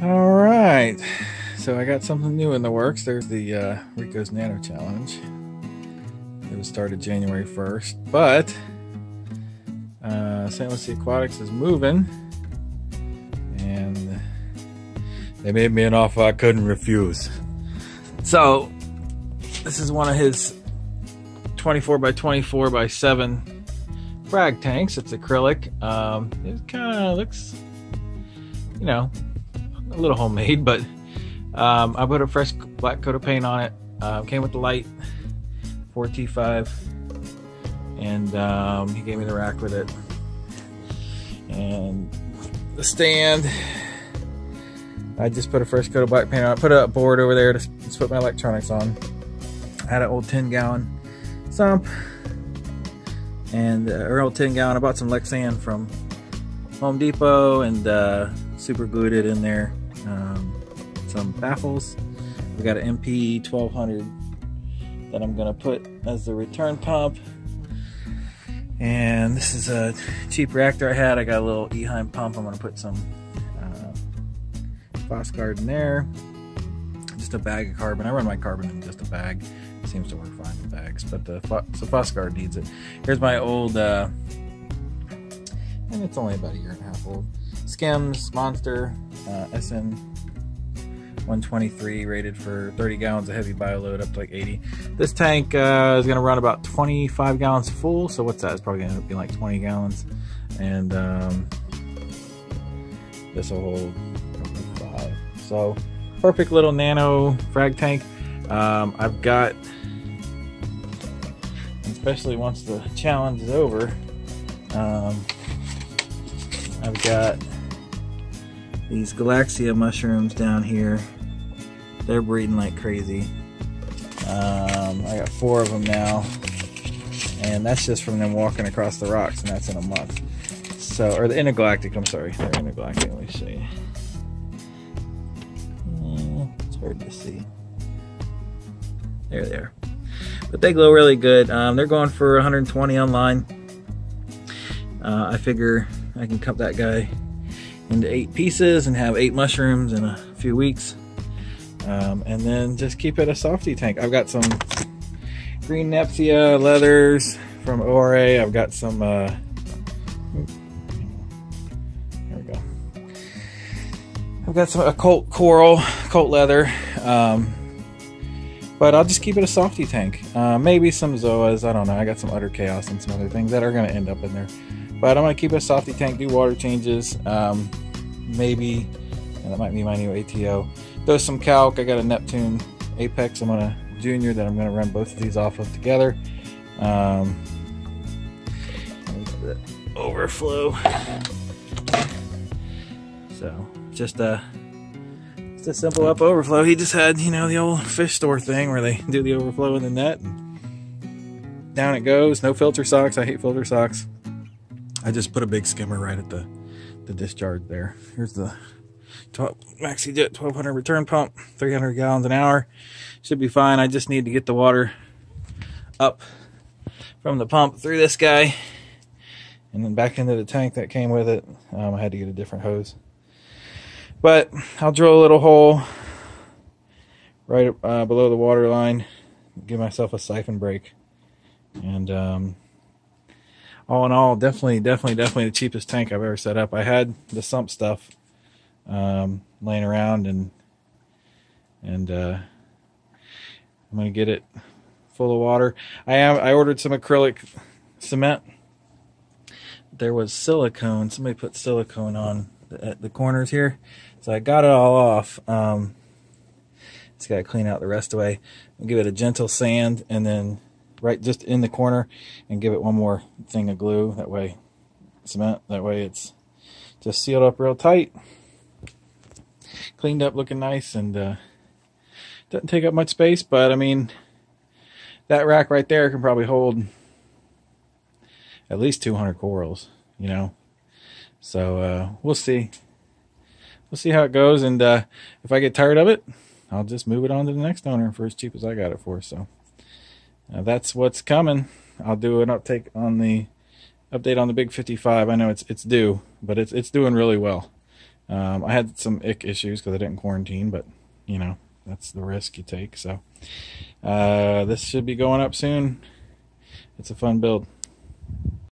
All right, so I got something new in the works. There's the Rico's Nano Challenge. It was started January 1st, but St. Lucie Aquatics is moving, and they made me an offer I couldn't refuse. So this is one of his 24 by 24 by 7 frag tanks. It's acrylic. It kind of looks, you know, a little homemade, but I put a fresh black coat of paint on it. Came with the light 4T5, and he gave me the rack with it and the stand. I just put a fresh coat of black paint on it. Put a board over there to put my electronics on. I had an old 10-gallon sump and or old 10-gallon. I bought some Lexan from Home Depot and super glued it in there. Some baffles. We got an MP 1200 that I'm gonna put as the return pump, and this is a cheap reactor I had. I got a little Eheim pump. I'm gonna put some Phosguard in there, just a bag of carbon. I run my carbon in just a bag. It seems to work fine in bags, but the Phosguard needs it. Here's my old and it's only about a year and a half old Skims Monster SN 123, rated for 30 gallons of heavy bioload up to like 80. This tank is going to run about 25 gallons full, so what's that? It's probably going to be like 20 gallons, and this will hold 5. So perfect little nano frag tank. I've got, especially once the challenge is over, I've got these Galaxia mushrooms down here. They're breeding like crazy. I got 4 of them now, and that's just from them walking across the rocks, and that's in a month. So, or the intergalactic, I'm sorry, they're intergalactic. Let me show you. It's hard to see. There they are. But they glow really good. They're going for 120 online. I figure I can cut that guy into 8 pieces and have 8 mushrooms in a few weeks, and then just keep it a softy tank. I've got some green Nepsia leathers from ORA. I've got some there we go. I've got some occult coral, occult leather, but I'll just keep it a softy tank. Maybe some Zoas, I don't know. I got some Utter Chaos and some other things that are going to end up in there. But I'm going to keep it a softy tank, do water changes, maybe, and that might be my new ATO. Throw some calc. I got a Neptune Apex. I'm on a Junior that I'm going to run both of these off of together. The overflow. So, just a simple up overflow. He just had, you know, the old fish store thing where they do the overflow in the net, and down it goes. No filter socks. I hate filter socks. I just put a big skimmer right at the discharge there. Here's the MaxiJet 1200 return pump, 300 gallons an hour. Should be fine. I just need to get the water up from the pump through this guy and then back into the tank that came with it. I had to get a different hose. But I'll drill a little hole right below the water line, give myself a siphon break, and all in all, definitely the cheapest tank I've ever set up. I had the sump stuff laying around, and I'm gonna get it full of water. I ordered some acrylic cement. There was silicone. Somebody put silicone on at the corners here, so I got it all off. Just gotta clean out the rest away. I'll give it a gentle sand, and then right just in the corner, and give it one more thing of glue, that way, cement, that way it's just sealed up real tight, cleaned up, looking nice, and doesn't take up much space. But I mean, that rack right there can probably hold at least 200 corals, you know. So we'll see how it goes, and if I get tired of it, I'll just move it on to the next owner for as cheap as I got it for. So that's what's coming. I'll do an update on the big 55. I know it's due, but it's doing really well. I had some ick issues because I didn't quarantine, but you know, that's the risk you take. So this should be going up soon. It's a fun build.